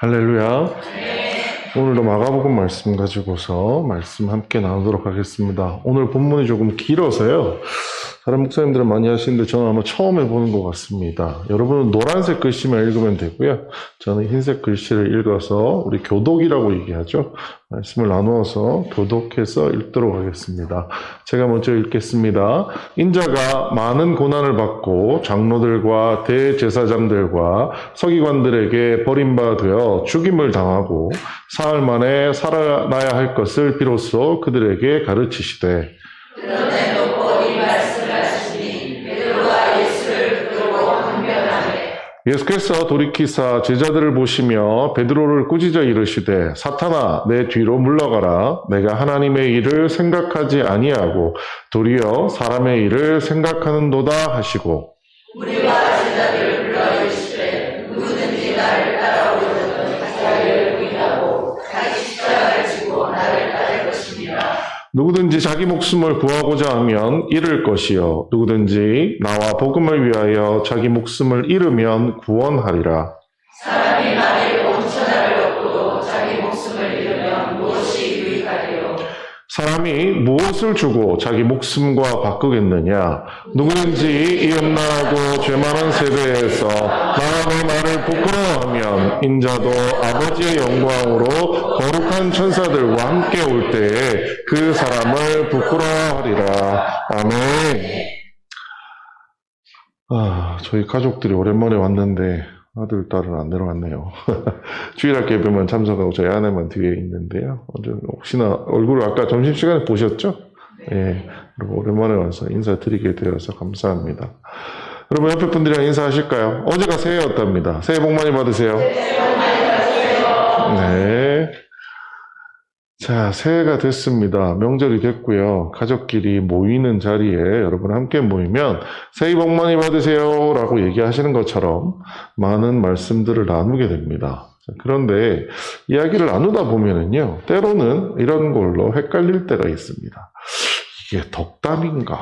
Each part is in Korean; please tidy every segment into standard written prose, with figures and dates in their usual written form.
할렐루야. 오늘도 마가복음 말씀 가지고서 말씀 함께 나누도록 하겠습니다. 오늘 본문이 조금 길어서요. 다른 목사님들은 많이 하시는데 저는 아마 처음 해보는 것 같습니다. 여러분은 노란색 글씨만 읽으면 되고요. 저는 흰색 글씨를 읽어서 우리 교독이라고 얘기하죠. 말씀을 나누어서 교독해서 읽도록 하겠습니다. 제가 먼저 읽겠습니다. 인자가 많은 고난을 받고 장로들과 대제사장들과 서기관들에게 버림받아 죽임을 당하고 사흘 만에 살아나야 할 것을 비로소 그들에게 가르치시되 예수께서 돌이키사 제자들을 보시며 베드로를 꾸짖어 이르시되 사탄아 내 뒤로 물러가라. 내가 하나님의 일을 생각하지 아니하고 도리어 사람의 일을 생각하는도다 하시고 우리와 제자들을 불러 이르시되 누구든지 나를 따라오려거든 자기를 부인하고 자기 십자가를 지고 나를 따를 것입니다. 누구든지 자기 목숨을 구하고자 하면 잃을 것이요 누구든지 나와 복음을 위하여 자기 목숨을 잃으면 구원하리라. 사람이 만일 온 천하를 얻고도 자기 목숨을 잃으면 무엇이 유익하리요? 사람이 무엇을 주고 자기 목숨과 바꾸겠느냐? 누구든지 이 음란하고 죄 많은 세대에서 나와 내 말을 부끄러워하면 인자도 아버지의 영광으로 거룩한 천사들과 함께 올 때에 그 사람을 부끄러워하리라. 아멘. 저희 가족들이 오랜만에 왔는데 아들, 딸은 안 내려왔네요. 주일학 예배만 참석하고 저희 아내만 뒤에 있는데요. 혹시나 얼굴을 아까 점심시간에 보셨죠? 예. 그리고 오랜만에 와서 인사드리게 되어서 감사합니다. 여러분 옆에 분들이랑 인사하실까요? 어제가 새해였답니다. 새해 복 많이 받으세요. 네. 자, 새해가 됐습니다. 명절이 됐고요. 가족끼리 모이는 자리에 여러분 함께 모이면 새해 복 많이 받으세요 라고 얘기하시는 것처럼 많은 말씀들을 나누게 됩니다. 그런데 이야기를 나누다 보면은요, 때로는 이런 걸로 헷갈릴 때가 있습니다. 이게 덕담인가,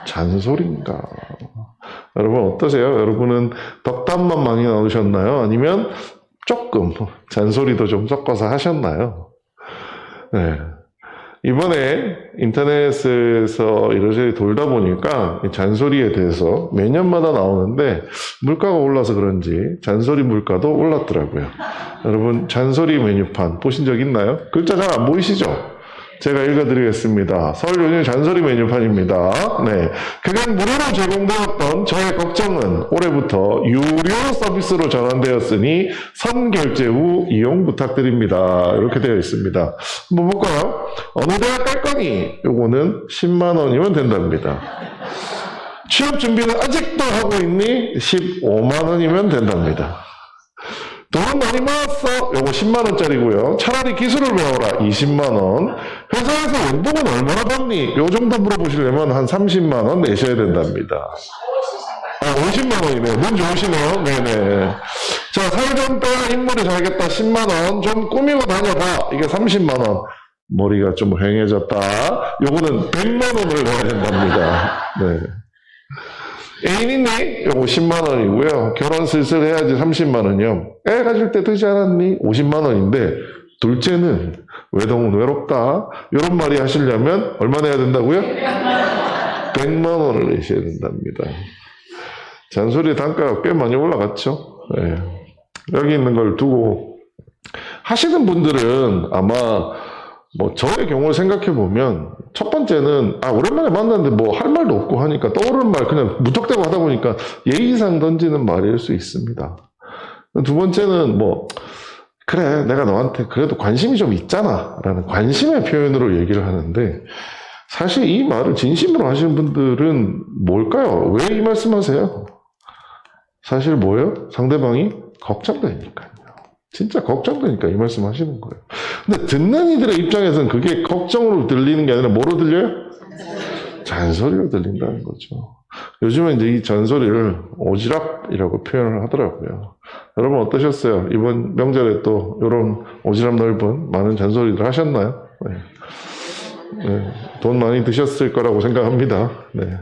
잔소리인가. 여러분 어떠세요? 여러분은 덕담만 많이 나누셨나요? 아니면 조금 잔소리도 좀 섞어서 하셨나요? 네. 이번에 인터넷에서 이러저러 돌다 보니까 잔소리에 대해서 매년마다 나오는데 물가가 올라서 그런지 잔소리 물가도 올랐더라고요. 여러분 잔소리 메뉴판 보신 적 있나요? 글자 잘 안 보이시죠? 제가 읽어드리겠습니다. 서울 요즘 잔소리 메뉴판입니다. 네. 그간 무료로 제공되었던 저의 걱정은 올해부터 유료 서비스로 전환되었으니 선결제 후 이용 부탁드립니다. 이렇게 되어 있습니다. 한번 볼까요? 어느 대학 갈 거니? 요거는 10만 원이면 된답니다. 취업 준비는 아직도 하고 있니? 15만 원이면 된답니다. 돈 많이 모았어? 요거 10만원짜리고요. 차라리 기술을 배워라. 20만원. 회사에서 연봉은 얼마나 받니? 요 정도 물어보시려면 한 30만원 내셔야 된답니다. 50만원이네요. 눈 좋으시네요. 네네. 자, 살 좀 빼야 인물이 살겠다. 10만원. 좀 꾸미고 다녀봐. 이게 30만원. 머리가 좀 휑해졌다. 요거는 100만원을 내야 된답니다. 네. 애인 있니? 요거 10만원이고요. 결혼 슬슬 해야지 30만원이요. 애 가질 때 되지 않았니? 50만원인데, 둘째는 외동은 외롭다. 요런 말이 하시려면 얼마 내야 된다고요? 100만원을 내셔야 된답니다. 잔소리 단가가 꽤 많이 올라갔죠. 네. 여기 있는 걸 두고 하시는 분들은 아마 저의 경우를 생각해보면, 첫 번째는, 오랜만에 만났는데 할 말도 없고 하니까 떠오르는 말 그냥 무턱대고 하다 보니까 예의상 던지는 말일 수 있습니다. 두 번째는 그래, 내가 너한테 그래도 관심이 좀 있잖아. 라는 관심의 표현으로 얘기를 하는데, 사실 이 말을 진심으로 하시는 분들은 뭘까요? 왜 이 말씀 하세요? 사실 뭐예요? 상대방이 걱정되니까요. 진짜 걱정되니까 이 말씀 하시는 거예요. 근데 듣는 이들의 입장에서는 그게 걱정으로 들리는 게 아니라 뭐로 들려요? 잔소리로 들린다는 거죠. 요즘에 이제 이 잔소리를 오지랖이라고 표현을 하더라고요. 여러분 어떠셨어요? 이번 명절에 또 이런 오지랖 넓은 많은 잔소리들 하셨나요? 네. 네. 돈 많이 드셨을 거라고 생각합니다. 네.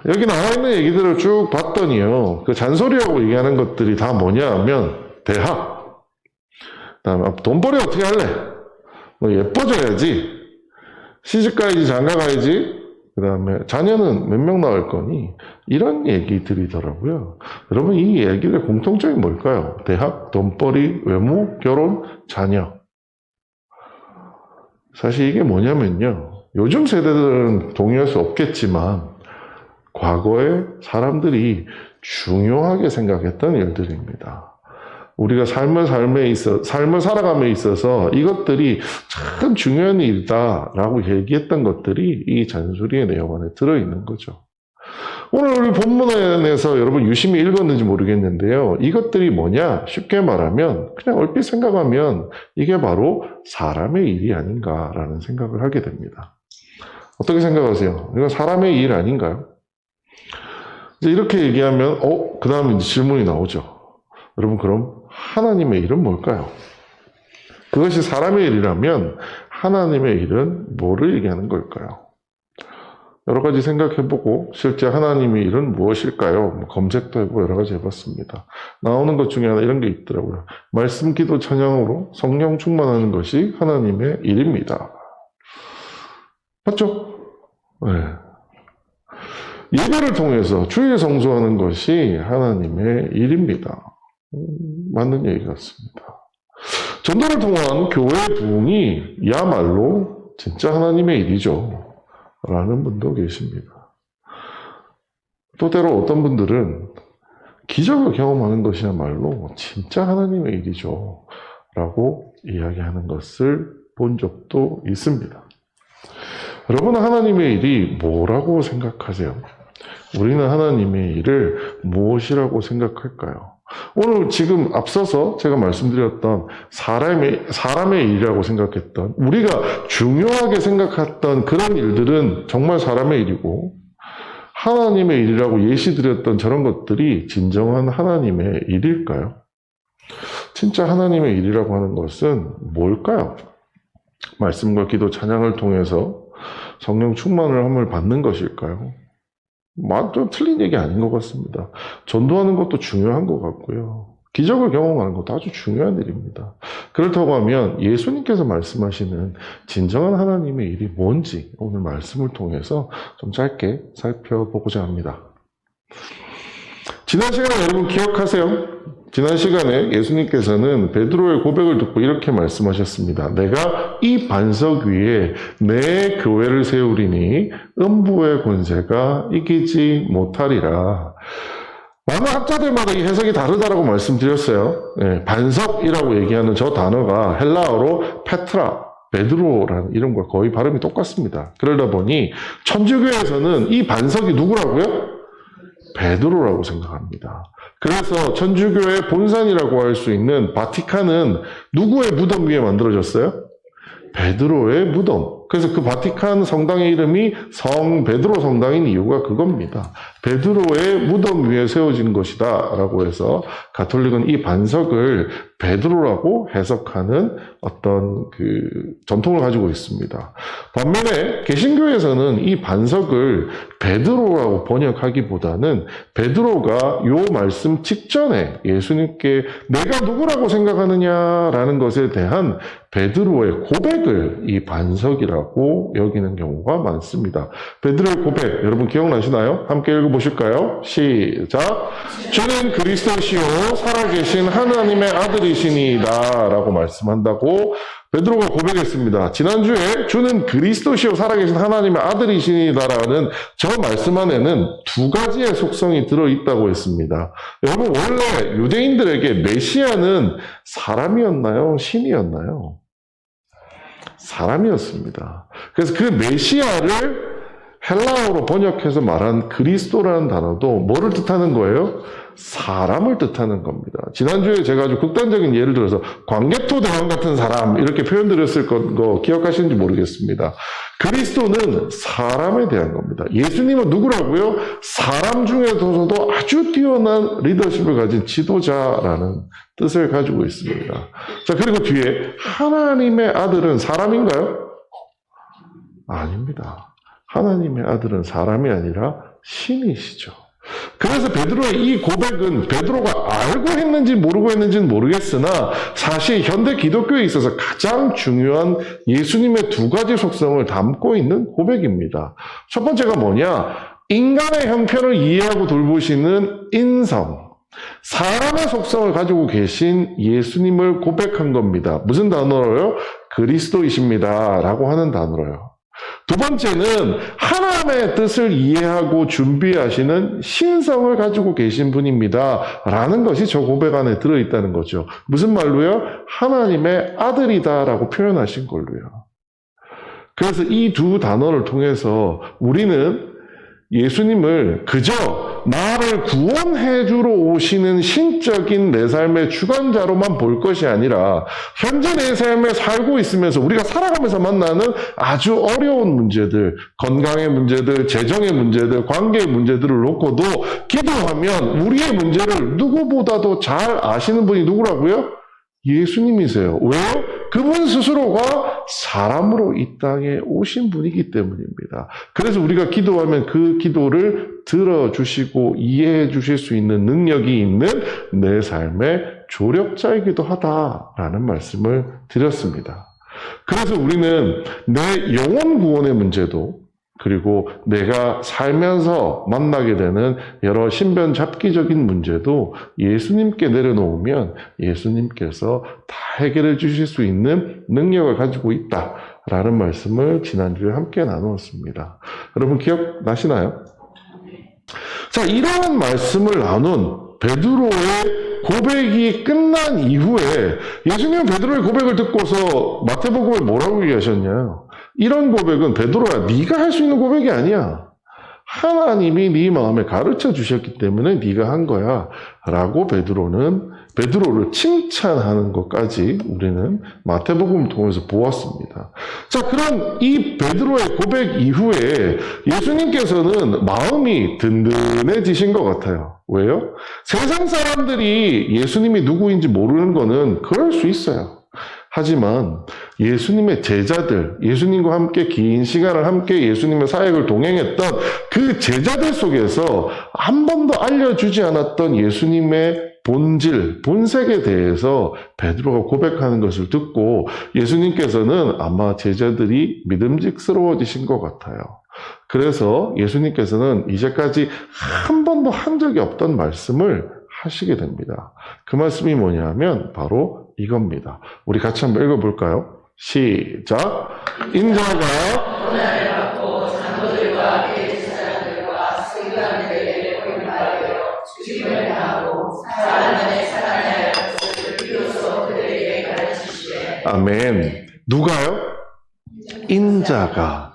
여기 나와 있는 얘기들을 쭉 봤더니요. 그 잔소리라고 얘기하는 것들이 다 뭐냐 하면 대학, 그다음에 돈벌이 어떻게 할래? 뭐 예뻐져야지. 시집가야지, 장가가야지. 그다음에 자녀는 몇 명 낳을 거니? 이런 얘기들이더라고요. 여러분 이 얘기의 공통점이 뭘까요? 대학, 돈벌이, 외모, 결혼, 자녀. 사실 이게 뭐냐면요. 요즘 세대들은 동의할 수 없겠지만 과거에 사람들이 중요하게 생각했던 일들입니다. 우리가 삶을 살아감에 있어서 이것들이 참 중요한 일이다라고 얘기했던 것들이 이 잔소리의 내용 안에 들어있는 거죠. 오늘 우리 본문에서 여러분 유심히 읽었는지 모르겠는데요. 이것들이 뭐냐? 쉽게 말하면 그냥 얼핏 생각하면 이게 바로 사람의 일이 아닌가라는 생각을 하게 됩니다. 어떻게 생각하세요? 이건 사람의 일 아닌가요? 이제 이렇게 얘기하면 그 다음에 이제 질문이 나오죠. 여러분 그럼 하나님의 일은 뭘까요? 그것이 사람의 일이라면 하나님의 일은 뭐를 얘기하는 걸까요? 여러 가지 생각해보고 실제 하나님의 일은 무엇일까요? 검색도 해보고 여러 가지 해봤습니다. 나오는 것 중에 하나 이런 게 있더라고요. 말씀, 기도, 찬양으로 성령 충만하는 것이 하나님의 일입니다. 맞죠? 네. 예배를 통해서 주일 성수하는 것이 하나님의 일입니다. 맞는 얘기 같습니다. 전도를 통한 교회 부흥이 야말로 진짜 하나님의 일이죠. 라는 분도 계십니다. 또 때로 어떤 분들은 기적을 경험하는 것이야말로 진짜 하나님의 일이죠. 라고 이야기하는 것을 본 적도 있습니다. 여러분 하나님의 일이 뭐라고 생각하세요? 우리는 하나님의 일을 무엇이라고 생각할까요? 오늘 지금 앞서서 제가 말씀드렸던 사람의 일이라고 생각했던 우리가 중요하게 생각했던 그런 일들은 정말 사람의 일이고 하나님의 일이라고 예시드렸던 저런 것들이 진정한 하나님의 일일까요? 진짜 하나님의 일이라고 하는 것은 뭘까요? 말씀과 기도, 찬양을 통해서 성령 충만을 함을 받는 것일까요? 좀 틀린 얘기 아닌 것 같습니다. 전도하는 것도 중요한 것 같고요. 기적을 경험하는 것도 아주 중요한 일입니다. 그렇다고 하면 예수님께서 말씀하시는 진정한 하나님의 일이 뭔지 오늘 말씀을 통해서 좀 짧게 살펴보고자 합니다. 지난 시간에 여러분 기억하세요? 지난 시간에 예수님께서는 베드로의 고백을 듣고 이렇게 말씀하셨습니다. 내가 이 반석 위에 내 교회를 세우리니 음부의 권세가 이기지 못하리라. 많은 학자들마다 이 해석이 다르다라고 말씀드렸어요. 네, 반석이라고 얘기하는 저 단어가 헬라어로 페트라, 베드로라는 이름과 거의 발음이 똑같습니다. 그러다 보니 천주교에서는 이 반석이 누구라고요? 베드로라고 생각합니다. 그래서 천주교의 본산이라고 할 수 있는 바티칸은 누구의 무덤 위에 만들어졌어요? 베드로의 무덤. 그래서 그 바티칸 성당의 이름이 성 베드로 성당인 이유가 그겁니다. 베드로의 무덤 위에 세워진 것이다 라고 해서 가톨릭은 이 반석을 베드로라고 해석하는 어떤 그 전통을 가지고 있습니다. 반면에 개신교에서는 이 반석을 베드로라고 번역하기보다는 베드로가 요 말씀 직전에 예수님께 내가 누구라고 생각하느냐라는 것에 대한 베드로의 고백을 이 반석이라고 여기는 경우가 많습니다. 베드로의 고백 여러분 기억나시나요? 함께 읽어보실까요? 시작. 주는 그리스도시요 살아계신 하나님의 아들이시니이다 라고 말씀한다고 베드로가 고백했습니다. 지난주에 주는 그리스도시요 살아계신 하나님의 아들이시니다라는 저 말씀 안에는 두 가지의 속성이 들어있다고 했습니다. 여러분 원래 유대인들에게 메시아는 사람이었나요? 신이었나요? 사람이었습니다. 그래서 그 메시아를 헬라어로 번역해서 말한 그리스도라는 단어도 뭐를 뜻하는 거예요? 사람을 뜻하는 겁니다. 지난주에 제가 아주 극단적인 예를 들어서 광개토 대왕 같은 사람 이렇게 표현드렸을 거 기억하시는지 모르겠습니다. 그리스도는 사람에 대한 겁니다. 예수님은 누구라고요? 사람 중에서도 아주 뛰어난 리더십을 가진 지도자라는 뜻을 가지고 있습니다. 자, 그리고 뒤에 하나님의 아들은 사람인가요? 아닙니다. 하나님의 아들은 사람이 아니라 신이시죠. 그래서 베드로의 이 고백은 베드로가 알고 했는지 모르고 했는지는 모르겠으나 사실 현대 기독교에 있어서 가장 중요한 예수님의 두 가지 속성을 담고 있는 고백입니다. 첫 번째가 뭐냐? 인간의 형편을 이해하고 돌보시는 인성. 사람의 속성을 가지고 계신 예수님을 고백한 겁니다. 무슨 단어로요? 그리스도이십니다. 라고 하는 단어로요. 두 번째는 하나님의 뜻을 이해하고 준비하시는 신성을 가지고 계신 분입니다. 라는 것이 저 고백 안에 들어있다는 거죠. 무슨 말로요? 하나님의 아들이다 라고 표현하신 걸로요. 그래서 이 두 단어를 통해서 우리는 예수님을 그저 나를 구원해 주러 오시는 신적인 내 삶의 주관자로만 볼 것이 아니라 현재 내 삶에 살고 있으면서 우리가 살아가면서 만나는 아주 어려운 문제들, 건강의 문제들, 재정의 문제들, 관계의 문제들을 놓고도 기도하면 우리의 문제를 누구보다도 잘 아시는 분이 누구라고요? 예수님이세요. 왜요? 그분 스스로가 사람으로 이 땅에 오신 분이기 때문입니다. 그래서 우리가 기도하면 그 기도를 들어주시고 이해해 주실 수 있는 능력이 있는 내 삶의 조력자이기도 하다라는 말씀을 드렸습니다. 그래서 우리는 내 영혼 구원의 문제도 그리고 내가 살면서 만나게 되는 여러 신변 잡기적인 문제도 예수님께 내려놓으면 예수님께서 다 해결해 주실 수 있는 능력을 가지고 있다라는 말씀을 지난주에 함께 나누었습니다. 여러분 기억나시나요? 자, 이러한 말씀을 나눈 베드로의 고백이 끝난 이후에 예수님은 베드로의 고백을 듣고서 마태복음에 뭐라고 얘기하셨냐요? 이런 고백은 베드로야, 네가 할 수 있는 고백이 아니야. 하나님이 네 마음에 가르쳐 주셨기 때문에 네가 한 거야. 라고 베드로를 칭찬하는 것까지 우리는 마태복음을 통해서 보았습니다. 자, 그런 이 베드로의 고백 이후에 예수님께서는 마음이 든든해지신 것 같아요. 왜요? 세상 사람들이 예수님이 누구인지 모르는 거는 그럴 수 있어요. 하지만 예수님의 제자들, 예수님과 함께 긴 시간을 함께 예수님의 사역을 동행했던 그 제자들 속에서 한 번도 알려주지 않았던 예수님의 본질, 본색에 대해서 베드로가 고백하는 것을 듣고 예수님께서는 아마 제자들이 믿음직스러워지신 것 같아요. 그래서 예수님께서는 이제까지 한 번도 한 적이 없던 말씀을 하시게 됩니다. 그 말씀이 뭐냐면 바로 이겁니다. 우리 같이 한번 읽어볼까요? 시작. 인자가 고난을 받고 장로들과 대제사장들과 서기관들에게 버림받아 죽임을 당하고 사람의 살아나야 할 것을 비로소 그들에게 가르치시되. 아멘. 누가요? 인자가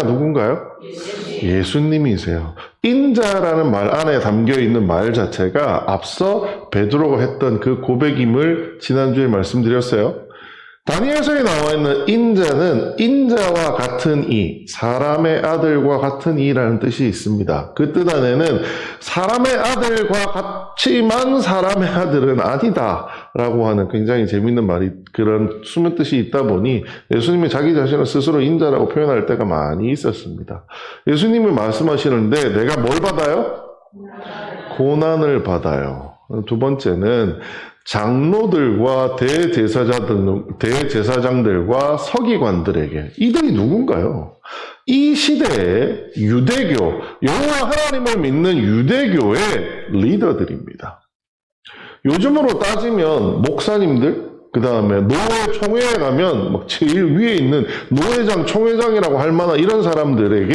누군가요? 예수님이세요. 인자라는 말 안에 담겨 있는 말 자체가 앞서 베드로가 했던 그 고백임을 지난주에 말씀드렸어요. 다니엘서에 나와 있는 인자는 인자와 같은 이, 사람의 아들과 같은 이라는 뜻이 있습니다. 그 뜻 안에는 사람의 아들과 같지만 사람의 아들은 아니다 라고 하는 굉장히 재밌는 말이, 그런 숨은 뜻이 있다 보니 예수님이 자기 자신을 스스로 인자라고 표현할 때가 많이 있었습니다. 예수님이 말씀하시는데 내가 뭘 받아요? 고난을 받아요. 두 번째는 장로들과 대제사장들과 서기관들에게, 이들이 누군가요? 이 시대의 유대교, 여호와 하나님을 믿는 유대교의 리더들입니다. 요즘으로 따지면 목사님들, 그 다음에 노회 총회에 가면 막 제일 위에 있는 노회장, 총회장이라고 할 만한 이런 사람들에게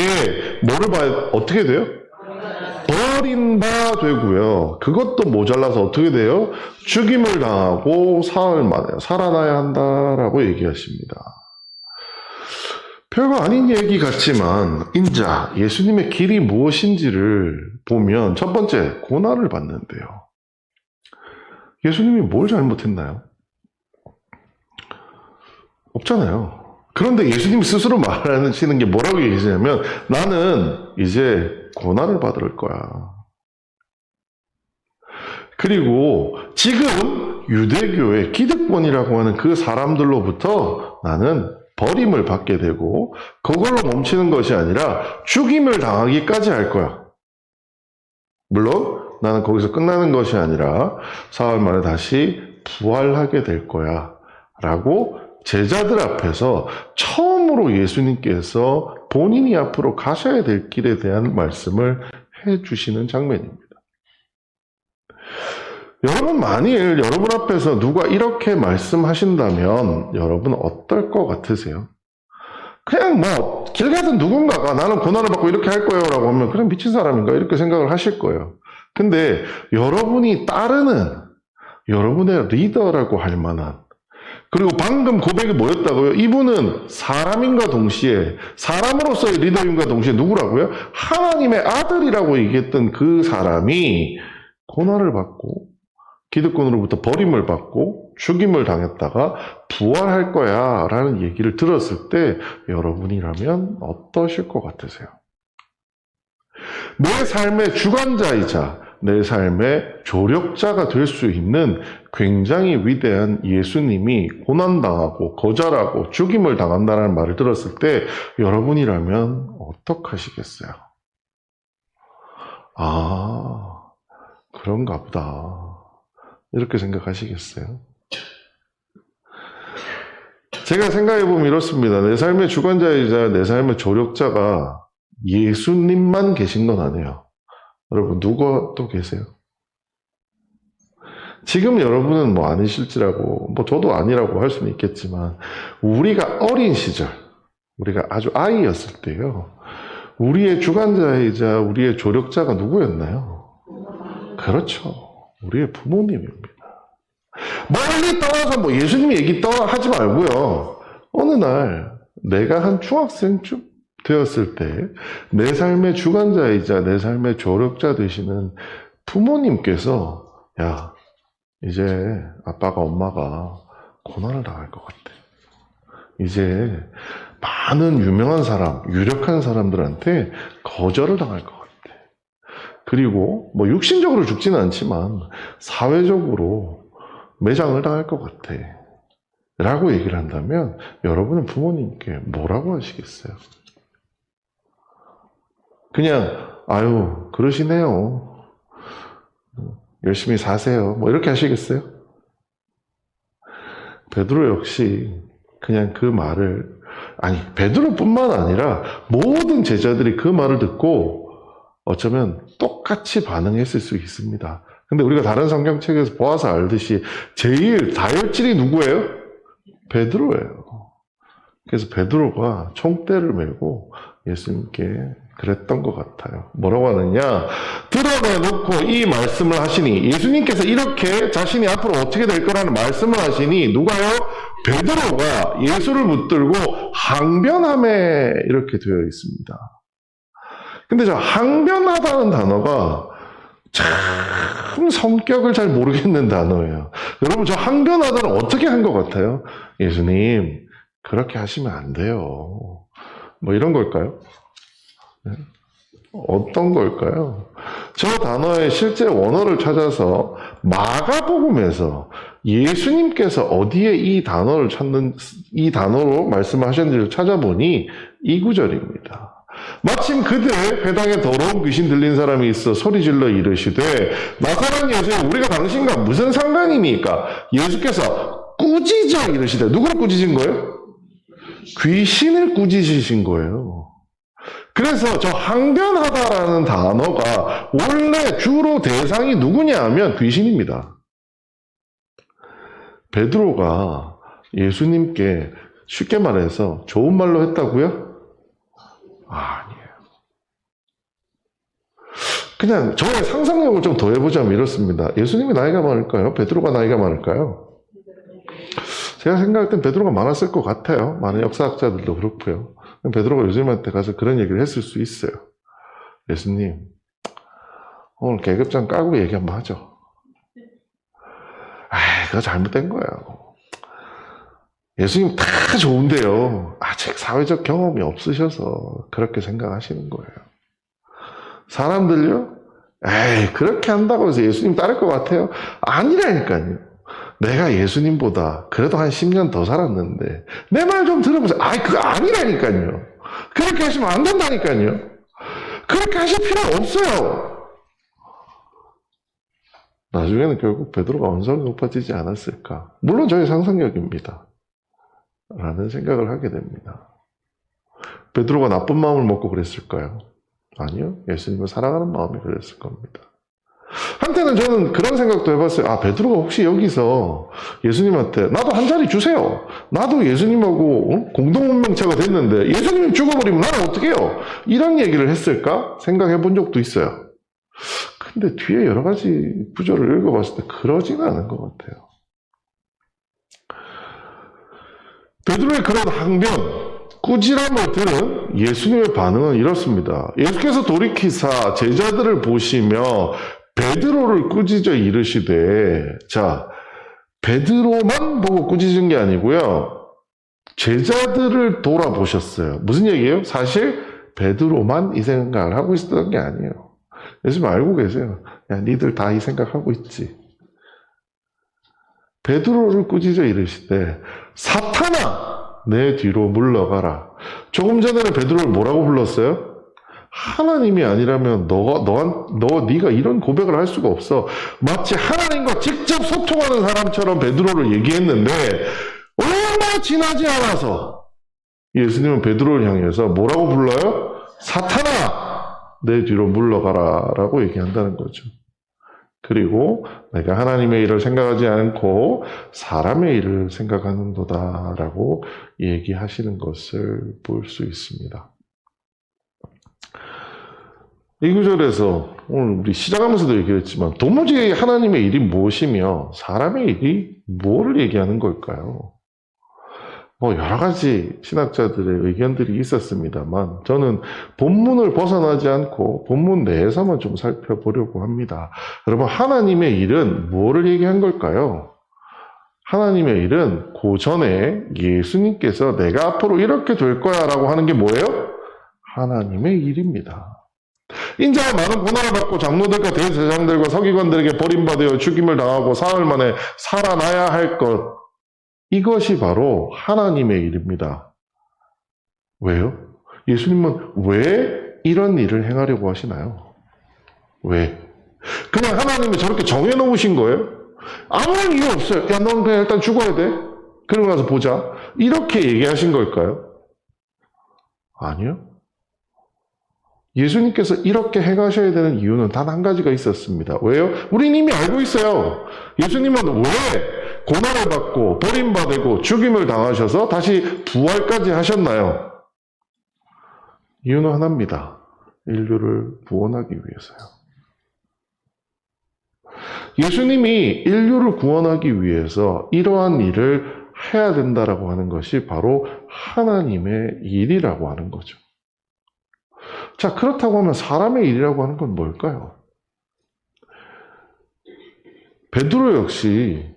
뭐를 봐야 어떻게 돼요? 버림바 되고요. 그것도 모자라서 어떻게 돼요? 죽임을 당하고 사흘 만에 살아나야 한다라고 얘기하십니다. 별거 아닌 얘기 같지만 인자, 예수님의 길이 무엇인지를 보면 첫 번째, 고난을 받는데요. 예수님이 뭘 잘못했나요? 없잖아요. 그런데 예수님 스스로 말하시는 게 뭐라고 얘기하시냐면 나는 이제 고난을 받을 거야. 그리고 지금 유대교의 기득권이라고 하는 그 사람들로부터 나는 버림을 받게 되고 그걸로 멈추는 것이 아니라 죽임을 당하기까지 할 거야. 물론 나는 거기서 끝나는 것이 아니라 사흘 만에 다시 부활하게 될 거야 라고 제자들 앞에서 처음으로 예수님께서 본인이 앞으로 가셔야 될 길에 대한 말씀을 해주시는 장면입니다. 여러분, 만일 여러분 앞에서 누가 이렇게 말씀하신다면 여러분 어떨 것 같으세요? 그냥 뭐 길 가던 누군가가 나는 고난을 받고 이렇게 할 거예요 라고 하면 그냥 미친 사람인가 이렇게 생각을 하실 거예요. 근데 여러분이 따르는 여러분의 리더라고 할 만한, 그리고 방금 고백이 뭐였다고요? 이분은 사람인과 동시에, 사람으로서의 리더임과 동시에 누구라고요? 하나님의 아들이라고 얘기했던 그 사람이 고난을 받고 기득권으로부터 버림을 받고 죽임을 당했다가 부활할 거야 라는 얘기를 들었을 때 여러분이라면 어떠실 것 같으세요? 내 삶의 주관자이자 내 삶의 조력자가 될 수 있는 굉장히 위대한 예수님이 고난당하고 거절하고 죽임을 당한다는 말을 들었을 때 여러분이라면 어떡하시겠어요? 아, 그런가 보다. 이렇게 생각하시겠어요? 제가 생각해보면 이렇습니다. 내 삶의 주관자이자 내 삶의 조력자가 예수님만 계신 건 아니에요. 여러분, 누가 또 계세요? 지금 여러분은 뭐 아니실지라고, 뭐 저도 아니라고 할 수는 있겠지만, 우리가 어린 시절, 우리가 아주 아이였을 때요, 우리의 주관자이자 우리의 조력자가 누구였나요? 그렇죠. 우리의 부모님입니다. 멀리 떠나서 뭐 예수님 얘기 하지 말고요. 어느 날 내가 한 중학생쯤 되었을 때 내 삶의 주관자이자 내 삶의 조력자 되시는 부모님께서 야, 이제 아빠가 엄마가 고난을 당할 것 같아. 이제 많은 유명한 사람, 유력한 사람들한테 거절을 당할 것 같아. 그리고 뭐 육신적으로 죽지는 않지만 사회적으로 매장을 당할 것 같아 라고 얘기를 한다면 여러분은 부모님께 뭐라고 하시겠어요? 그냥 아유 그러시네요, 열심히 사세요, 뭐 이렇게 하시겠어요? 베드로 역시 그냥 그 말을, 아니 베드로뿐만 아니라 모든 제자들이 그 말을 듣고 어쩌면 똑같이 반응했을 수 있습니다. 근데 우리가 다른 성경책에서 보아서 알듯이 제일 다혈질이 누구예요? 베드로예요. 그래서 베드로가 총대를 메고 예수님께 그랬던 것 같아요. 뭐라고 하느냐? 드러내놓고 이 말씀을 하시니, 예수님께서 이렇게 자신이 앞으로 어떻게 될 거라는 말씀을 하시니 누가요? 베드로가 예수를 붙들고 항변함에 이렇게 되어 있습니다. 근데 저 항변하다는 단어가 참 성격을 잘 모르겠는 단어예요. 여러분, 저 항변하다는 어떻게 한 것 같아요? 예수님, 그렇게 하시면 안 돼요. 뭐 이런 걸까요? 네? 어떤 걸까요? 저 단어의 실제 원어를 찾아서 마가복음에서 예수님께서 어디에 이 단어로 말씀하셨는지를 찾아보니 이 구절입니다. 마침 그때 회당에 더러운 귀신 들린 사람이 있어 소리질러 이르시되 나사렛 예수님, 우리가 당신과 무슨 상관입니까? 예수께서 꾸짖어 이르시되, 누구를 꾸짖은 거예요? 귀신을 꾸짖으신 거예요. 그래서 저 항변하다라는 단어가 원래 주로 대상이 누구냐 하면 귀신입니다. 베드로가 예수님께 쉽게 말해서 좋은 말로 했다고요? 아니에요. 그냥 저의 상상력을 좀 더해보자면 이렇습니다. 예수님이 나이가 많을까요? 베드로가 나이가 많을까요? 제가 생각할 땐 베드로가 많았을 것 같아요. 많은 역사학자들도 그렇고요. 베드로가 예수님한테 가서 그런 얘기를 했을 수 있어요. 예수님, 오늘 계급장 까고 얘기 한번 하죠. 그거 잘못된 거예요. 예수님 다 좋은데요, 아직 사회적 경험이 없으셔서 그렇게 생각하시는 거예요. 사람들요, 그렇게 한다고 해서 예수님 따를 것 같아요? 아니라니까요. 내가 예수님보다 그래도 한 10년 더 살았는데 내 말 좀 들어보세요. 그거 아니라니까요. 그렇게 하시면 안 된다니까요. 그렇게 하실 필요 없어요. 나중에는 결국 베드로가 언성이 높아지지 않았을까? 물론 저의 상상력입니다. 라는 생각을 하게 됩니다. 베드로가 나쁜 마음을 먹고 그랬을까요? 아니요. 예수님을 사랑하는 마음이 그랬을 겁니다. 한때는 저는 그런 생각도 해봤어요. 아, 베드로가 혹시 여기서 예수님한테 나도 한 자리 주세요. 나도 예수님하고 공동운명체가 됐는데 예수님이 죽어버리면 나는 어떻게 해요? 이런 얘기를 했을까? 생각해 본 적도 있어요. 근데 뒤에 여러 가지 구절을 읽어봤을 때 그러지는 않은 것 같아요. 베드로의 그런 항변, 꾸지람을 들은 예수님의 반응은 이렇습니다. 예수께서 돌이키사 제자들을 보시며 베드로를 꾸짖어 이르시되, 자, 베드로만 보고 꾸짖은 게 아니고요. 제자들을 돌아보셨어요. 무슨 얘기예요? 사실 베드로만 이 생각을 하고 있었던 게 아니에요. 예수님 알고 계세요. 야, 니들 다 이 생각하고 있지. 베드로를 꾸짖어 이르시되, 사탄아, 내 뒤로 물러가라. 조금 전에는 베드로를 뭐라고 불렀어요? 하나님이 아니라면 네가 이런 고백을 할 수가 없어. 마치 하나님과 직접 소통하는 사람처럼 베드로를 얘기했는데 얼마 지나지 않아서 예수님은 베드로를 향해서 뭐라고 불러요? 사탄아, 내 뒤로 물러가라 라고 얘기한다는 거죠. 그리고 내가 하나님의 일을 생각하지 않고 사람의 일을 생각하는도다 라고 얘기하시는 것을 볼 수 있습니다. 이 구절에서 오늘 우리 시작하면서도 얘기했지만 도무지 하나님의 일이 무엇이며 사람의 일이 뭐를 얘기하는 걸까요? 여러 가지 신학자들의 의견들이 있었습니다만 저는 본문을 벗어나지 않고 본문 내에서만 좀 살펴보려고 합니다. 여러분, 하나님의 일은 뭐를 얘기한 걸까요? 하나님의 일은 고전에 예수님께서 내가 앞으로 이렇게 될 거야 라고 하는 게 뭐예요? 하나님의 일입니다. 인자가 많은 고난을 받고 장로들과 대제사장들과 서기관들에게 버림받아 죽임을 당하고 사흘 만에 살아나야 할 것, 이것이 바로 하나님의 일입니다. 왜요? 예수님은 왜 이런 일을 행하려고 하시나요? 왜? 그냥 하나님이 저렇게 정해놓으신 거예요? 아무 이유 없어요. 야, 넌 그냥 일단 죽어야 돼. 그러고 나서 보자. 이렇게 얘기하신 걸까요? 아니요. 예수님께서 이렇게 행하셔야 되는 이유는 단 한 가지가 있었습니다. 왜요? 우린 이미 알고 있어요. 예수님은 왜 고난을 받고 버림받고 죽임을 당하셔서 다시 부활까지 하셨나요? 이유는 하나입니다. 인류를 구원하기 위해서요. 예수님이 인류를 구원하기 위해서 이러한 일을 해야 된다라고 하는 것이 바로 하나님의 일이라고 하는 거죠. 자, 그렇다고 하면 사람의 일이라고 하는 건 뭘까요? 베드로 역시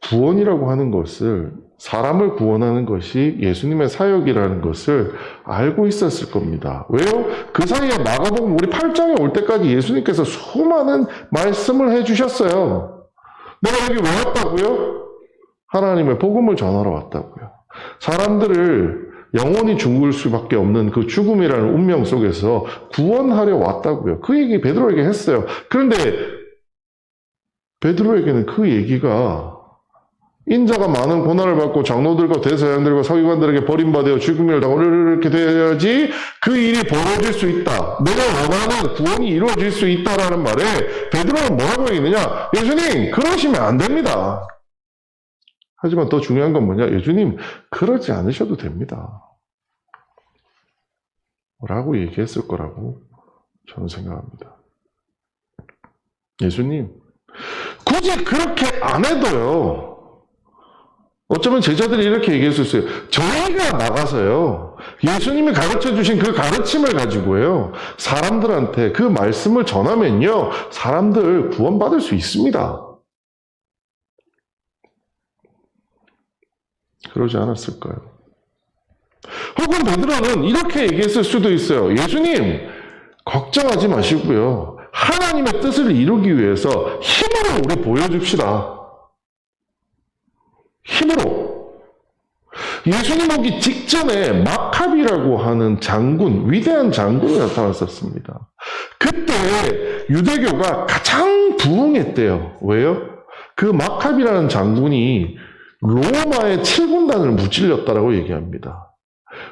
구원이라고 하는 것을, 사람을 구원하는 것이 예수님의 사역이라는 것을 알고 있었을 겁니다. 왜요? 그 사이에 마가복음 우리 8장에 올 때까지 예수님께서 수많은 말씀을 해주셨어요. 내가 여기 왜 왔다고요? 하나님의 복음을 전하러 왔다고요. 사람들을 영원히 죽을 수밖에 없는 그 죽음이라는 운명 속에서 구원하려 왔다고요. 그 얘기 베드로에게 했어요. 그런데 베드로에게는 그 얘기가 인자가 많은 고난을 받고 장로들과 대제사장들과 서기관들에게 버림받아 죽음을 당하고 이렇게 돼야지 그 일이 벌어질 수 있다. 내가 원하는 구원이 이루어질 수 있다라는 말에 베드로는 뭐라고 얘기했느냐? 예수님, 그러시면 안 됩니다. 하지만 더 중요한 건 뭐냐? 예수님, 그러지 않으셔도 됩니다. 라고 얘기했을 거라고 저는 생각합니다. 예수님, 굳이 그렇게 안 해도요. 어쩌면 제자들이 이렇게 얘기할 수 있어요. 저희가 나가서요. 예수님이 가르쳐 주신 그 가르침을 가지고요. 사람들한테 그 말씀을 전하면요. 사람들 구원받을 수 있습니다. 그러지 않았을까요? 혹은 베드로는 이렇게 얘기했을 수도 있어요. 예수님, 걱정하지 마시고요. 하나님의 뜻을 이루기 위해서 힘으로 우리 보여줍시다. 힘으로. 예수님 오기 직전에 마카비라고 하는 장군, 위대한 장군이 나타났었습니다. 그때 유대교가 가장 부응했대요. 왜요? 그 마카비라는 장군이 로마의 7군단을 무찔렀다라고 얘기합니다.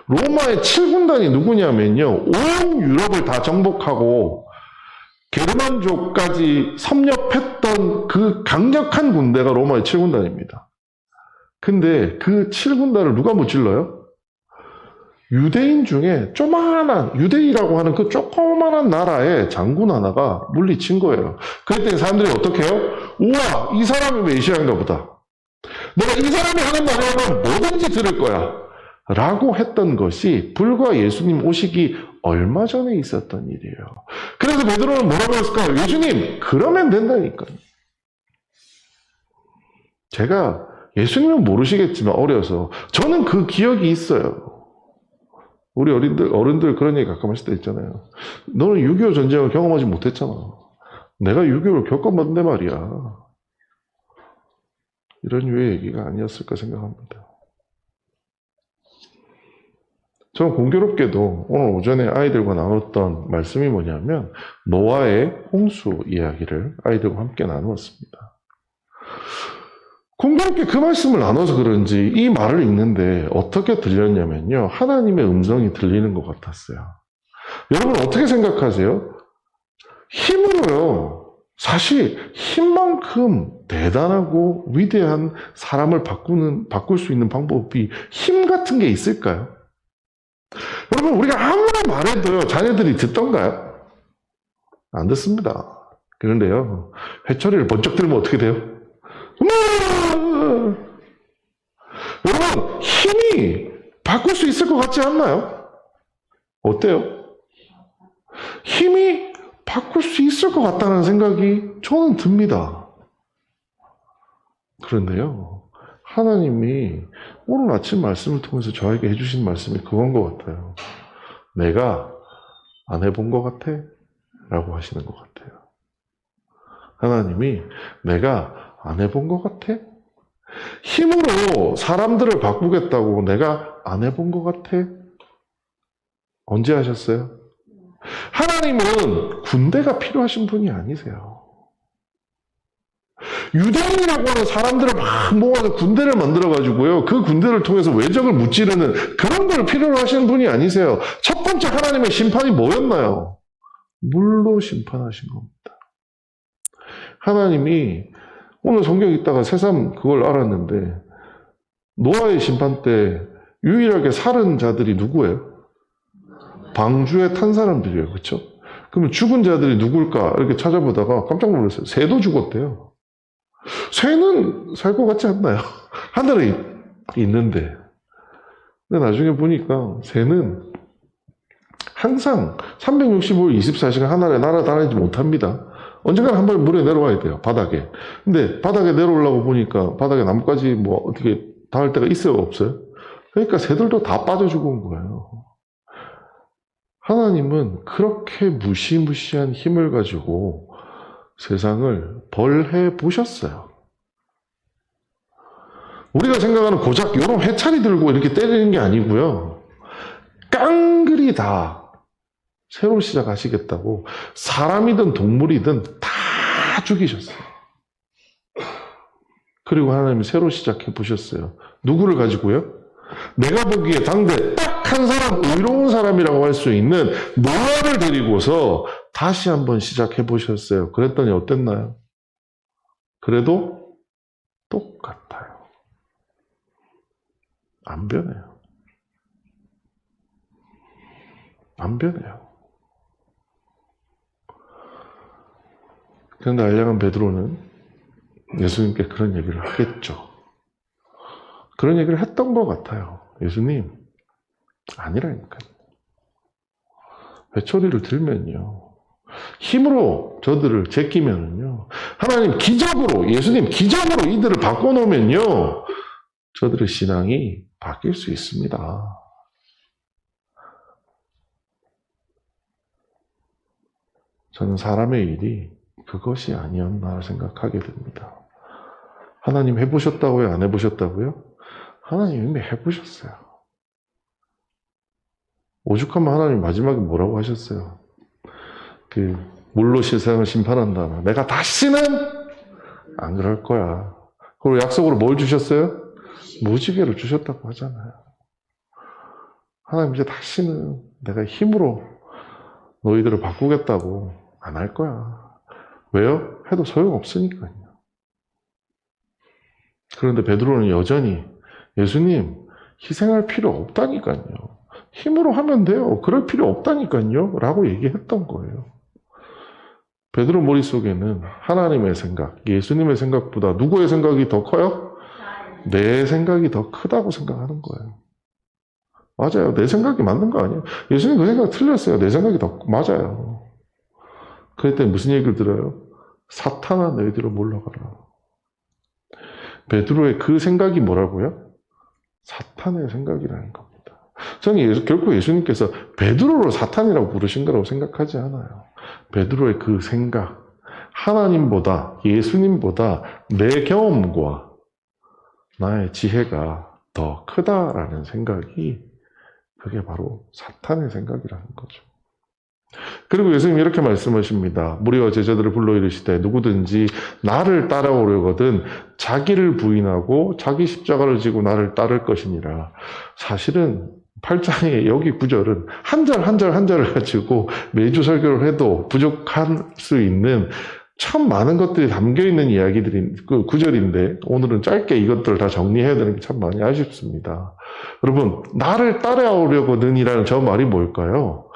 로마의 7군단이 누구냐면요. 온 유럽을 다 정복하고 게르만족까지 섭렵했던 그 강력한 군대가 로마의 7군단입니다. 근데 그 7군단을 누가 무찔러요? 유대인 중에 조그만한, 유대인이라고 하는 그 조그만한 나라의 장군 하나가 물리친 거예요. 그랬더니 사람들이 어떻게 해요? 우와, 이 사람이 메시아인가 보다. 내가 이 사람이 하는 말을 하면 뭐든지 들을 거야. 라고 했던 것이 불과 예수님 오시기 얼마 전에 있었던 일이에요. 그래서 베드로는 뭐라고 했을까요? 예수님, 그러면 된다니까요. 제가 예수님은 모르시겠지만 어려서 저는 그 기억이 있어요. 우리 어른들 그런 얘기 가끔 하실 때 있잖아요. 너는 6.25 전쟁을 경험하지 못했잖아. 내가 6.25를 겪어봤는데 말이야. 이런 유의 얘기가 아니었을까 생각합니다. 저는 공교롭게도 오늘 오전에 아이들과 나눴던 말씀이 뭐냐면 노아의 홍수 이야기를 아이들과 함께 나누었습니다. 공교롭게 그 말씀을 나눠서 그런지 이 말을 읽는데 어떻게 들렸냐면요. 하나님의 음성이 들리는 것 같았어요. 여러분 어떻게 생각하세요? 힘으로요. 사실 힘만큼 대단하고 위대한 사람을 바꿀 수 있는 방법이 힘 같은 게 있을까요? 여러분 우리가 아무리 말해도요. 자녀들이 듣던가요? 안 듣습니다. 그런데요. 회초리를 번쩍 들면 어떻게 돼요? 여러분 힘이 바꿀 수 있을 것 같지 않나요? 어때요? 힘이 바꿀 수 있을 것 같다는 생각이 저는 듭니다. 그런데요, 하나님이 오늘 아침 말씀을 통해서 저에게 해주신 말씀이 그건 것 같아요. 내가 안 해본 것 같아? 라고 하시는 것 같아요. 하나님이 내가 안 해본 것 같아? 힘으로 사람들을 바꾸겠다고 내가 안 해본 것 같아? 언제 하셨어요? 하나님은 군대가 필요하신 분이 아니세요. 유대인이라고 하는 사람들을 막 모아서 군대를 만들어가지고요. 그 군대를 통해서 외적을 무찌르는 그런 걸 필요로 하시는 분이 아니세요. 첫 번째 하나님의 심판이 뭐였나요? 물로 심판하신 겁니다. 하나님이 오늘 성경 읽다가 새삼 그걸 알았는데 노아의 심판 때 유일하게 살은 자들이 누구예요? 방주에 탄 사람들이에요. 그렇죠? 그러면 죽은 자들이 누굴까 이렇게 찾아보다가 깜짝 놀랐어요. 새도 죽었대요. 새는 살 것 같지 않나요? 하늘에 있는데. 근데 나중에 보니까 새는 항상 365일 24시간 하늘에 날아다니지 못합니다. 언젠가 한 번 물에 내려와야 돼요. 바닥에. 근데 바닥에 내려오려고 보니까 바닥에 나뭇가지 뭐 어떻게 닿을 데가 있어요? 없어요? 그러니까 새들도 다 빠져 죽은 거예요. 하나님은 그렇게 무시무시한 힘을 가지고 세상을 벌해 보셨어요. 우리가 생각하는 고작 이런 해차리 들고 이렇게 때리는 게 아니고요. 깡그리 다 새로 시작하시겠다고 사람이든 동물이든 다 죽이셨어요. 그리고 하나님이 새로 시작해 보셨어요. 누구를 가지고요? 내가 보기에 당대 딱 한 사람, 의로운 사람이라고 할 수 있는 노아를 데리고서 다시 한번 시작해 보셨어요. 그랬더니 어땠나요? 그래도 똑같아요. 안 변해요. 안 변해요. 그런데 알량한 베드로는 예수님께 그런 얘기를 하겠죠. 그런 얘기를 했던 것 같아요. 예수님, 아니라니까요. 회초리를 들면요. 힘으로 저들을 제끼면요. 하나님 기적으로, 예수님 기적으로 이들을 바꿔놓으면요. 저들의 신앙이 바뀔 수 있습니다. 저는 사람의 일이 그것이 아니었나 생각하게 됩니다. 하나님 해보셨다고요? 안 해보셨다고요? 하나님 이미 해보셨어요. 오죽하면 하나님 마지막에 뭐라고 하셨어요? 물로 세상을 심판한다. 내가 다시는 안 그럴 거야. 그리고 약속으로 뭘 주셨어요? 무지개를 주셨다고 하잖아요. 하나님 이제 다시는 내가 힘으로 너희들을 바꾸겠다고 안 할 거야. 왜요? 해도 소용없으니까요. 그런데 베드로는 여전히 예수님 희생할 필요 없다니까요. 힘으로 하면 돼요. 그럴 필요 없다니까요. 라고 얘기했던 거예요. 베드로 머릿속에는 하나님의 생각, 예수님의 생각보다 누구의 생각이 더 커요? 내 생각이 더 크다고 생각하는 거예요. 맞아요. 내 생각이 맞는 거 아니에요. 예수님 그 생각 틀렸어요. 내 생각이 더 맞아요. 그랬더니 무슨 얘기를 들어요? 사탄아 너희들을 물러가라. 베드로의 그 생각이 뭐라고요? 사탄의 생각이라는 겁니다. 저는 결코 예수님께서 베드로를 사탄이라고 부르신 거라고 생각하지 않아요. 베드로의 그 생각, 하나님보다 예수님보다 내 경험과 나의 지혜가 더 크다라는 생각이 그게 바로 사탄의 생각이라는 거죠. 그리고 예수님이 이렇게 말씀하십니다. 무리와 제자들을 불러 이르시되 누구든지 나를 따라오려거든 자기를 부인하고 자기 십자가를 지고 나를 따를 것이니라. 사실은 8장의 여기 구절은 한 절을 가지고 매주 설교를 해도 부족할 수 있는 참 많은 것들이 담겨있는 그 구절인데 오늘은 짧게 이것들을 다 정리해야 되는 게 참 많이 아쉽습니다. 여러분, 나를 따라오려거든 이라는 저 말이 뭘까요?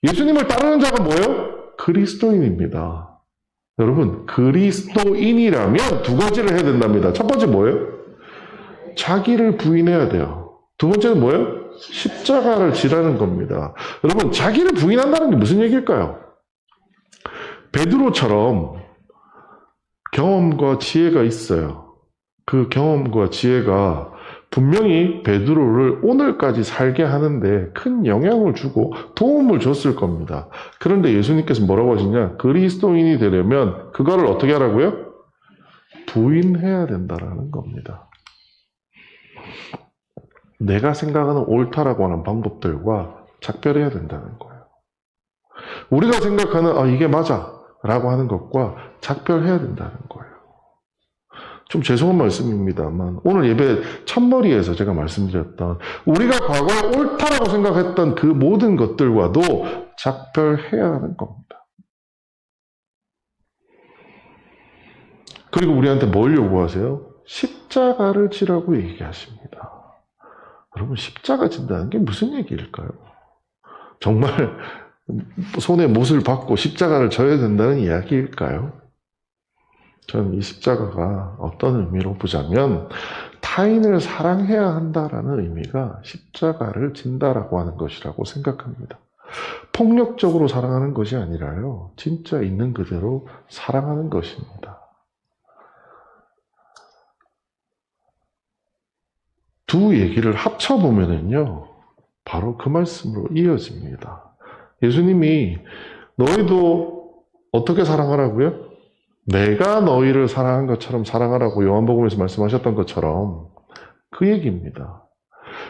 예수님을 따르는 자가 뭐예요? 그리스도인입니다. 여러분, 그리스도인이라면 두 가지를 해야 된답니다. 첫 번째 뭐예요? 자기를 부인해야 돼요. 두 번째는 뭐예요? 십자가를 지라는 겁니다. 여러분, 자기를 부인한다는 게 무슨 얘기일까요? 베드로처럼 경험과 지혜가 있어요. 그 경험과 지혜가 분명히 베드로를 오늘까지 살게 하는데 큰 영향을 주고 도움을 줬을 겁니다. 그런데 예수님께서 뭐라고 하시냐? 그리스도인이 되려면 그거를 어떻게 하라고요? 부인해야 된다라는 겁니다. 내가 생각하는 옳다라고 하는 방법들과 작별해야 된다는 거예요. 우리가 생각하는 이게 맞아 라고 하는 것과 작별해야 된다는 거예요. 좀 죄송한 말씀입니다만 오늘 예배 첫머리에서 제가 말씀드렸던 우리가 과거에 옳다라고 생각했던 그 모든 것들과도 작별해야 하는 겁니다. 그리고 우리한테 뭘 요구하세요? 십자가를 지라고 얘기하십니다. 여러분, 십자가 진다는 게 무슨 얘기일까요? 정말 손에 못을 받고 십자가를 져야 된다는 이야기일까요? 저는 이 십자가가 어떤 의미로 보자면 타인을 사랑해야 한다라는 의미가 십자가를 진다라고 하는 것이라고 생각합니다. 폭력적으로 사랑하는 것이 아니라요. 진짜 있는 그대로 사랑하는 것입니다. 두 얘기를 합쳐보면은요. 바로 그 말씀으로 이어집니다. 예수님이 너희도 어떻게 사랑하라고요? 내가 너희를 사랑한 것처럼 사랑하라고 요한복음에서 말씀하셨던 것처럼 그 얘기입니다.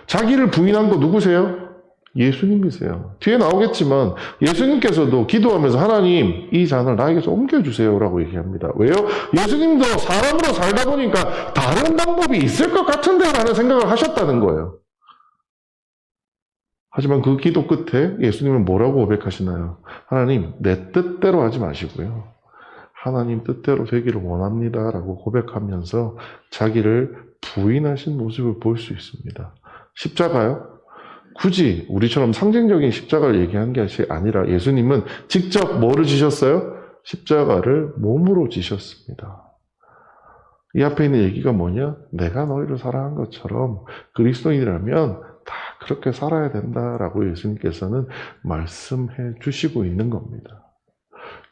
자기를 부인한 거 누구세요? 예수님이세요. 뒤에 나오겠지만 예수님께서도 기도하면서 하나님 이 잔을 나에게서 옮겨주세요 라고 얘기합니다. 왜요? 예수님도 사람으로 살다 보니까 다른 방법이 있을 것 같은데 라는 생각을 하셨다는 거예요. 하지만 그 기도 끝에 예수님은 뭐라고 고백하시나요? 하나님 내 뜻대로 하지 마시고요. 하나님 뜻대로 되기를 원합니다 라고 고백하면서 자기를 부인하신 모습을 볼 수 있습니다. 십자가요? 굳이 우리처럼 상징적인 십자가를 얘기한 게 아니라 예수님은 직접 뭐를 지셨어요? 십자가를 몸으로 지셨습니다. 이 앞에 있는 얘기가 뭐냐? 내가 너희를 사랑한 것처럼 그리스도인이라면 다 그렇게 살아야 된다라고 예수님께서는 말씀해 주시고 있는 겁니다.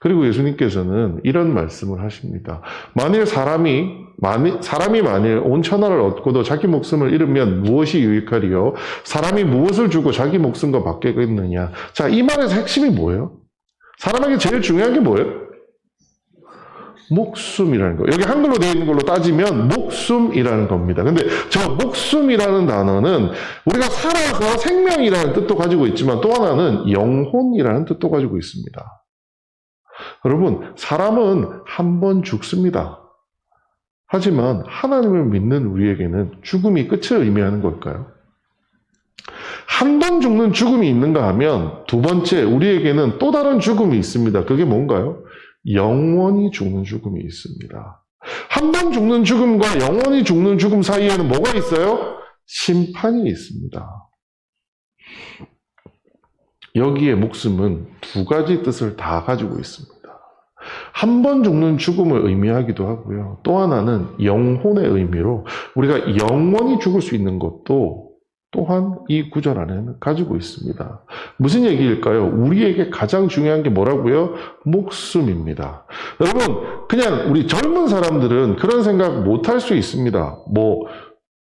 그리고 예수님께서는 이런 말씀을 하십니다. 만일 사람이 만일 온 천하를 얻고도 자기 목숨을 잃으면 무엇이 유익하리요? 사람이 무엇을 주고 자기 목숨과 받겠느냐? 자, 이 말에서 핵심이 뭐예요? 사람에게 제일 중요한 게 뭐예요? 목숨이라는 거. 여기 한글로 되어 있는 걸로 따지면 목숨이라는 겁니다. 근데 저 목숨이라는 단어는 우리가 살아서 생명이라는 뜻도 가지고 있지만 또 하나는 영혼이라는 뜻도 가지고 있습니다. 여러분, 사람은 한 번 죽습니다. 하지만 하나님을 믿는 우리에게는 죽음이 끝을 의미하는 걸까요? 한 번 죽는 죽음이 있는가 하면 두 번째, 우리에게는 또 다른 죽음이 있습니다. 그게 뭔가요? 영원히 죽는 죽음이 있습니다. 한 번 죽는 죽음과 영원히 죽는 죽음 사이에는 뭐가 있어요? 심판이 있습니다. 여기에 목숨은 두 가지 뜻을 다 가지고 있습니다. 한 번 죽는 죽음을 의미하기도 하고요. 또 하나는 영혼의 의미로 우리가 영원히 죽을 수 있는 것도 또한 이 구절 안에는 가지고 있습니다. 무슨 얘기일까요? 우리에게 가장 중요한 게 뭐라고요? 목숨입니다. 여러분, 그냥 우리 젊은 사람들은 그런 생각 못 할 수 있습니다. 뭐,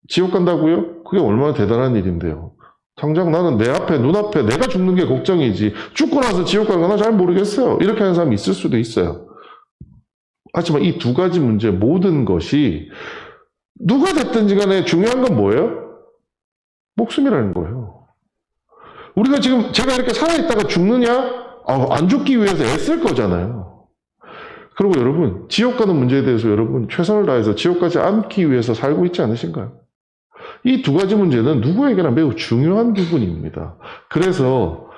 지옥 간다고요? 그게 얼마나 대단한 일인데요. 당장 나는 내 앞에, 눈앞에 내가 죽는 게 걱정이지. 죽고 나서 지옥 가거나 잘 모르겠어요. 이렇게 하는 사람이 있을 수도 있어요. 하지만 이 두 가지 문제 모든 것이 누가 됐든지 간에 중요한 건 뭐예요? 목숨이라는 거예요. 우리가 지금 제가 이렇게 살아있다가 죽느냐? 안 죽기 위해서 애쓸 거잖아요. 그리고 여러분, 지옥 가는 문제에 대해서 여러분 최선을 다해서 지옥 가지 않기 위해서 살고 있지 않으신가요? 이 두 가지 문제는 누구에게나 매우 중요한 부분입니다. 그래서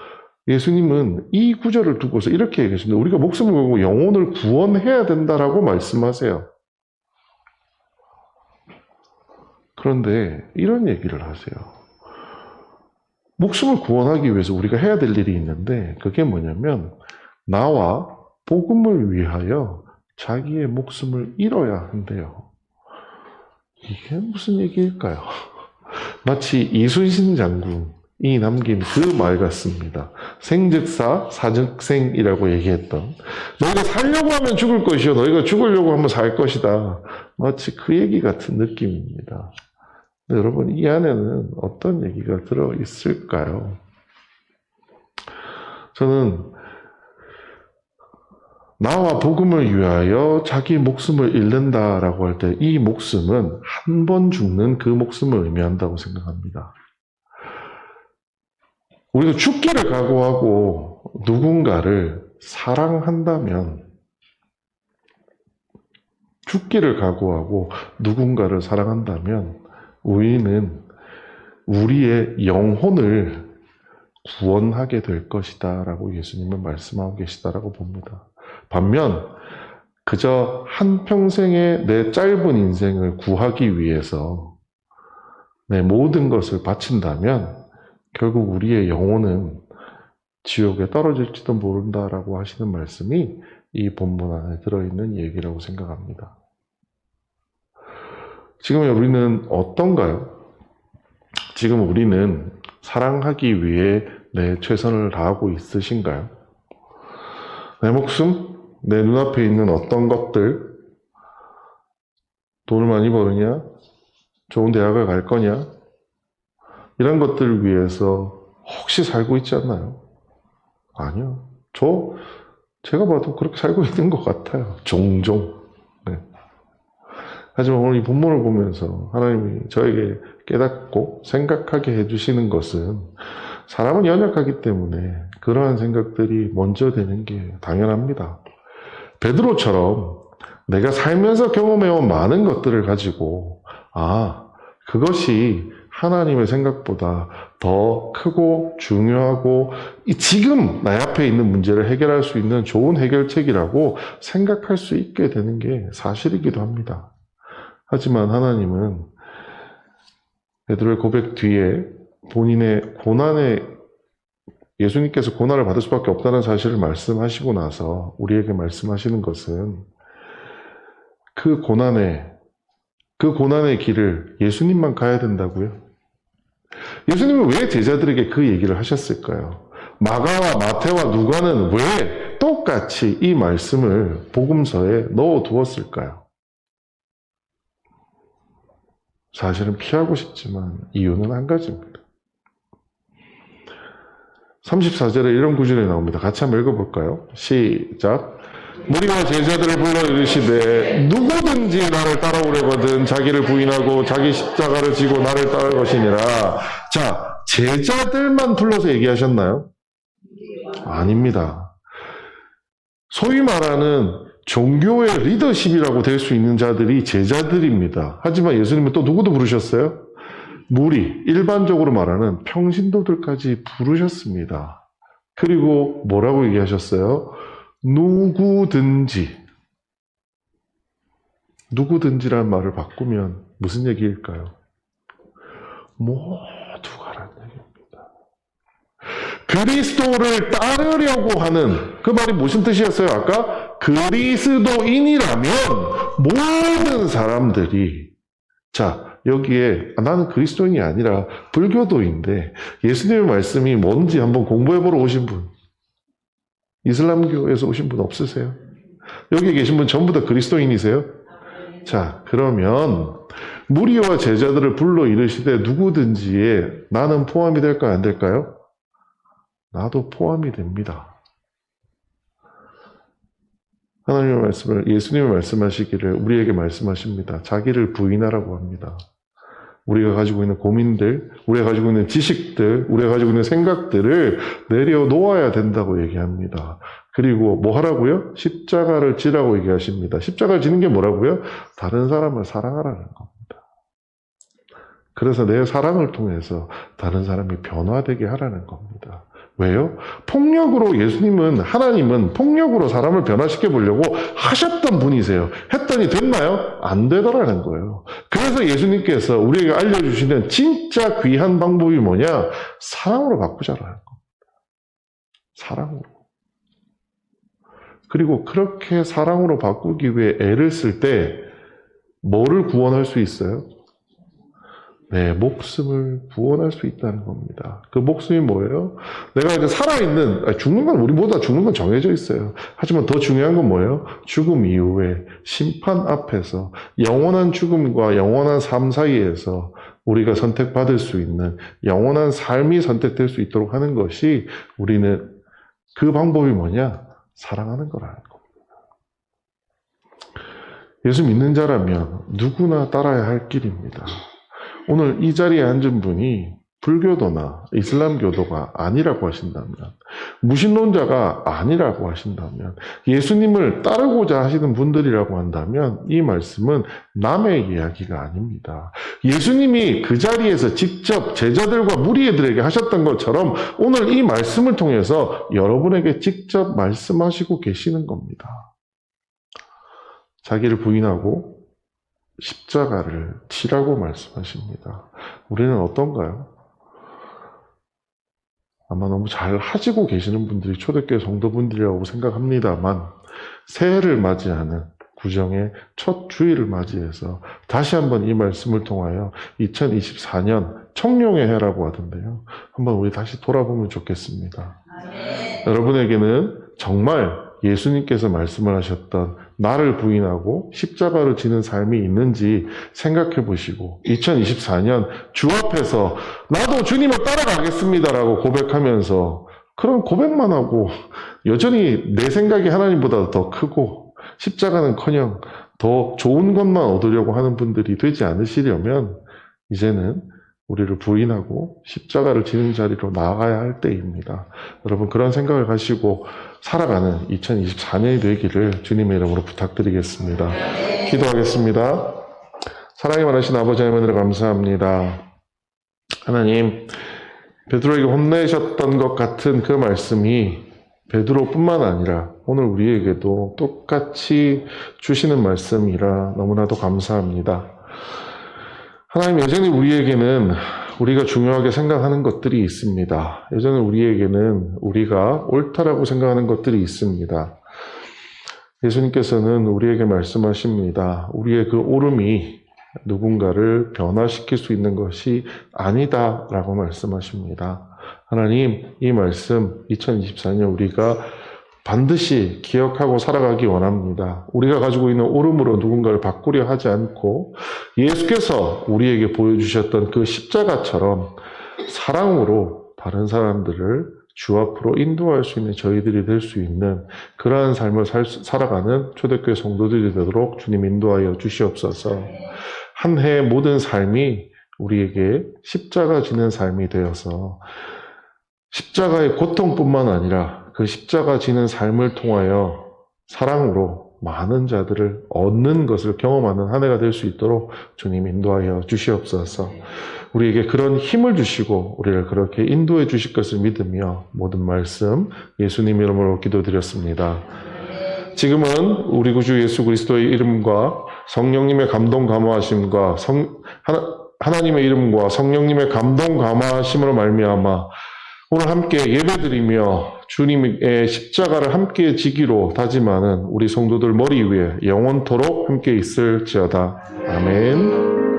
예수님은 이 구절을 두고서 이렇게 얘기하십니다. 우리가 목숨을 걸고 영혼을 구원해야 된다라고 말씀하세요. 그런데 이런 얘기를 하세요. 목숨을 구원하기 위해서 우리가 해야 될 일이 있는데 그게 뭐냐면 나와 복음을 위하여 자기의 목숨을 잃어야 한대요. 이게 무슨 얘기일까요? 마치 이순신 장군이 남긴 그 말 같습니다. 생즉사 사즉생이라고 얘기했던 너희가 살려고 하면 죽을 것이요 너희가 죽으려고 하면 살 것이다. 마치 그 얘기 같은 느낌입니다. 여러분, 이 안에는 어떤 얘기가 들어있을까요? 저는 나와 복음을 위하여 자기 목숨을 잃는다라고 할 때 이 목숨은 한 번 죽는 그 목숨을 의미한다고 생각합니다. 우리가 죽기를 각오하고 누군가를 사랑한다면 우리는 우리의 영혼을 구원하게 될 것이다 라고 예수님은 말씀하고 계시다라고 봅니다. 반면 그저 한평생의 내 짧은 인생을 구하기 위해서 내 모든 것을 바친다면 결국 우리의 영혼은 지옥에 떨어질지도 모른다라고 하시는 말씀이 이 본문 안에 들어있는 얘기라고 생각합니다. 지금 우리는 어떤가요? 지금 우리는 사랑하기 위해 내 최선을 다하고 있으신가요? 내 목숨, 내 눈앞에 있는 어떤 것들, 돈을 많이 버느냐, 좋은 대학을 갈 거냐, 이런 것들을 위해서 혹시 살고 있지 않나요? 아니요. 제가 봐도 그렇게 살고 있는 것 같아요. 종종. 네. 하지만 오늘 이 본문을 보면서 하나님이 저에게 깨닫고 생각하게 해주시는 것은 사람은 연약하기 때문에 그러한 생각들이 먼저 되는 게 당연합니다. 베드로처럼 내가 살면서 경험해온 많은 것들을 가지고 그것이 하나님의 생각보다 더 크고 중요하고 지금 내 앞에 있는 문제를 해결할 수 있는 좋은 해결책이라고 생각할 수 있게 되는 게 사실이기도 합니다. 하지만 하나님은 베드로의 고백 뒤에 본인의 예수님께서 고난을 받을 수밖에 없다는 사실을 말씀하시고 나서 우리에게 말씀하시는 것은 그 고난의 길을 예수님만 가야 된다고요? 예수님은 왜 제자들에게 그 얘기를 하셨을까요? 마가와 마태와 누가는 왜 똑같이 이 말씀을 복음서에 넣어 두었을까요? 사실은 피하고 싶지만 이유는 한 가지입니다. 34절에 이런 구절이 나옵니다. 같이 한번 읽어볼까요? 시작. 무리가 제자들을 불러 이르시되 누구든지 나를 따라오려거든 자기를 부인하고 자기 십자가를 지고 나를 따를 것이니라. 자, 제자들만 불러서 얘기하셨나요? 아닙니다. 소위 말하는 종교의 리더십이라고 될 수 있는 자들이 제자들입니다. 하지만 예수님은 또 누구도 부르셨어요? 무리, 일반적으로 말하는 평신도들까지 부르셨습니다. 그리고 뭐라고 얘기하셨어요? 누구든지란 말을 바꾸면 무슨 얘기일까요? 모두 가라는 얘기입니다. 그리스도를 따르려고 하는, 그 말이 무슨 뜻이었어요? 아까 그리스도인이라면 모든 사람들이, 자, 여기에 나는 그리스도인이 아니라 불교도인데 예수님의 말씀이 뭔지 한번 공부해보러 오신 분, 이슬람교에서 오신 분 없으세요? 여기 계신 분 전부 다 그리스도인이세요? 자, 그러면 무리와 제자들을 불러 이르시되 누구든지에 나는 포함이 될까요? 안 될까요? 나도 포함이 됩니다. 하나님의 말씀을, 예수님이 말씀하시기를 우리에게 말씀하십니다. 자기를 부인하라고 합니다. 우리가 가지고 있는 고민들, 우리가 가지고 있는 지식들, 우리가 가지고 있는 생각들을 내려놓아야 된다고 얘기합니다. 그리고 뭐 하라고요? 십자가를 지라고 얘기하십니다. 십자가를 지는 게 뭐라고요? 다른 사람을 사랑하라는 겁니다. 그래서 내 사랑을 통해서 다른 사람이 변화되게 하라는 겁니다. 왜요? 폭력으로 하나님은 폭력으로 사람을 변화시켜 보려고 하셨던 분이세요. 했더니 됐나요? 안 되더라는 거예요. 그래서 예수님께서 우리에게 알려주시는 진짜 귀한 방법이 뭐냐? 사랑으로 바꾸자라는 겁니다. 사랑으로. 그리고 그렇게 사랑으로 바꾸기 위해 애를 쓸 때 뭐를 구원할 수 있어요? 내 목숨을 구원할 수 있다는 겁니다. 그 목숨이 뭐예요? 내가 이제 죽는 건 우리보다 죽는 건 정해져 있어요. 하지만 더 중요한 건 뭐예요? 죽음 이후에 심판 앞에서 영원한 죽음과 영원한 삶 사이에서 우리가 선택받을 수 있는 영원한 삶이 선택될 수 있도록 하는 것이 우리는 그 방법이 뭐냐? 사랑하는 거라는 겁니다. 예수 믿는 자라면 누구나 따라야 할 길입니다. 오늘 이 자리에 앉은 분이 불교도나 이슬람교도가 아니라고 하신다면, 무신론자가 아니라고 하신다면, 예수님을 따르고자 하시는 분들이라고 한다면 이 말씀은 남의 이야기가 아닙니다. 예수님이 그 자리에서 직접 제자들과 무리들에게 하셨던 것처럼 오늘 이 말씀을 통해서 여러분에게 직접 말씀하시고 계시는 겁니다. 자기를 부인하고 십자가를 지라고 말씀하십니다. 우리는 어떤가요? 아마 너무 잘 하시고 계시는 분들이 초대교회 성도분들이라고 생각합니다만, 새해를 맞이하는 구정의 첫 주일을 맞이해서 다시 한번 이 말씀을 통하여 2024년 청룡의 해라고 하던데요. 한번 우리 다시 돌아보면 좋겠습니다. 여러분에게는 정말 예수님께서 말씀을 하셨던 나를 부인하고 십자가를 지는 삶이 있는지 생각해 보시고 2024년 주 앞에서 나도 주님을 따라가겠습니다라고 고백하면서 그런 고백만 하고 여전히 내 생각이 하나님보다 더 크고 십자가는커녕 더 좋은 것만 얻으려고 하는 분들이 되지 않으시려면 이제는 우리를 부인하고 십자가를 지는 자리로 나아가야 할 때입니다. 여러분 그런 생각을 가지고 살아가는 2024년이 되기를 주님의 이름으로 부탁드리겠습니다. 기도하겠습니다. 사랑이 많으신 아버지 하나님을 감사합니다. 하나님, 베드로에게 혼내셨던 것 같은 그 말씀이 베드로뿐만 아니라 오늘 우리에게도 똑같이 주시는 말씀이라 너무나도 감사합니다. 하나님, 여전히 우리에게는 우리가 중요하게 생각하는 것들이 있습니다. 여전히 우리에게는 우리가 옳다라고 생각하는 것들이 있습니다. 예수님께서는 우리에게 말씀하십니다. 우리의 그 옳음이 누군가를 변화시킬 수 있는 것이 아니다라고 말씀하십니다. 하나님, 이 말씀 2024년 우리가 반드시 기억하고 살아가기 원합니다. 우리가 가지고 있는 옳음으로 누군가를 바꾸려 하지 않고 예수께서 우리에게 보여주셨던 그 십자가처럼 사랑으로 다른 사람들을 주 앞으로 인도할 수 있는 저희들이 될 수 있는 그러한 삶을 살아가는 초대교회 성도들이 되도록 주님 인도하여 주시옵소서. 한 해의 모든 삶이 우리에게 십자가 지는 삶이 되어서 십자가의 고통뿐만 아니라 그 십자가 지는 삶을 통하여 사랑으로 많은 자들을 얻는 것을 경험하는 한 해가 될 수 있도록 주님 인도하여 주시옵소서. 우리에게 그런 힘을 주시고 우리를 그렇게 인도해 주실 것을 믿으며 모든 말씀 예수님 이름으로 기도드렸습니다. 지금은 우리 구주 예수 그리스도의 이름과 성령님의 감동 감화하심과 하나님의 이름과 성령님의 감동 감화하심으로 말미암아 오늘 함께 예배드리며 주님의 십자가를 함께 지기로 다짐하는 우리 성도들 머리 위에 영원토록 함께 있을지어다. 아멘.